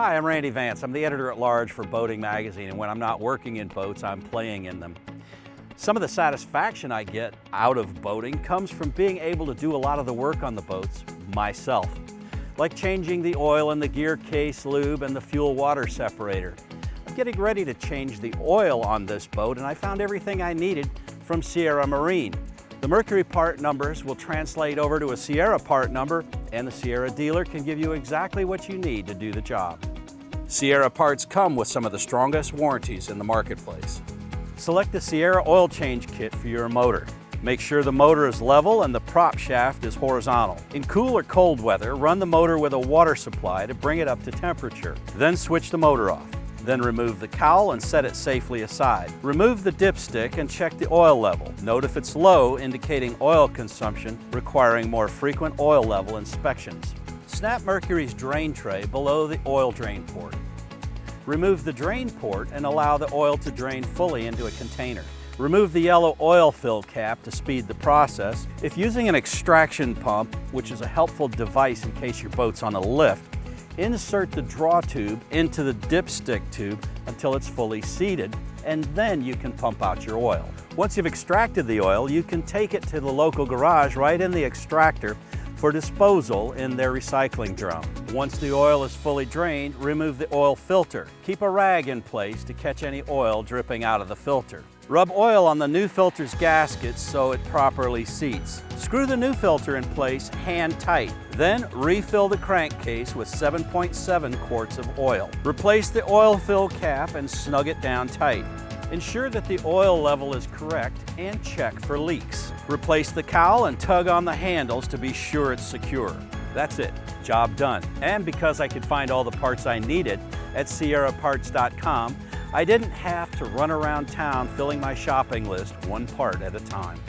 Hi, I'm Randy Vance. I'm the editor-at-large for Boating Magazine, and when I'm not working in boats, I'm playing in them. Some of the satisfaction I get out of boating comes from being able to do a lot of the work on the boats myself, like changing the oil in the gear case lube and the fuel water separator. I'm getting ready to change the oil on this boat, and I found everything I needed from Sierra Marine. The Mercury part numbers will translate over to a Sierra part number, and the Sierra dealer can give you exactly what you need to do the job. Sierra parts come with some of the strongest warranties in the marketplace. Select the Sierra oil change kit for your motor. Make sure the motor is level and the prop shaft is horizontal. In cool or cold weather, run the motor with a water supply to bring it up to temperature. Then switch the motor off. Then remove the cowl and set it safely aside. Remove the dipstick and check the oil level. Note if it's low, indicating oil consumption requiring more frequent oil level inspections. Snap Mercury's drain tray below the oil drain port. Remove the drain port and allow the oil to drain fully into a container. Remove the yellow oil fill cap to speed the process. If using an extraction pump, which is a helpful device in case your boat's on a lift, insert the draw tube into the dipstick tube until it's fully seated, and then you can pump out your oil. Once you've extracted the oil, you can take it to the local garage right in the extractor for disposal in their recycling drum. Once the oil is fully drained, remove the oil filter. Keep a rag in place to catch any oil dripping out of the filter. Rub oil on the new filter's gasket so it properly seats. Screw the new filter in place hand tight. Then refill the crankcase with 7.7 quarts of oil. Replace the oil fill cap and snug it down tight. Ensure that the oil level is correct and check for leaks. Replace the cowl and tug on the handles to be sure it's secure. That's it, job done. And because I could find all the parts I needed at sierraparts.com, I didn't have to run around town filling my shopping list one part at a time.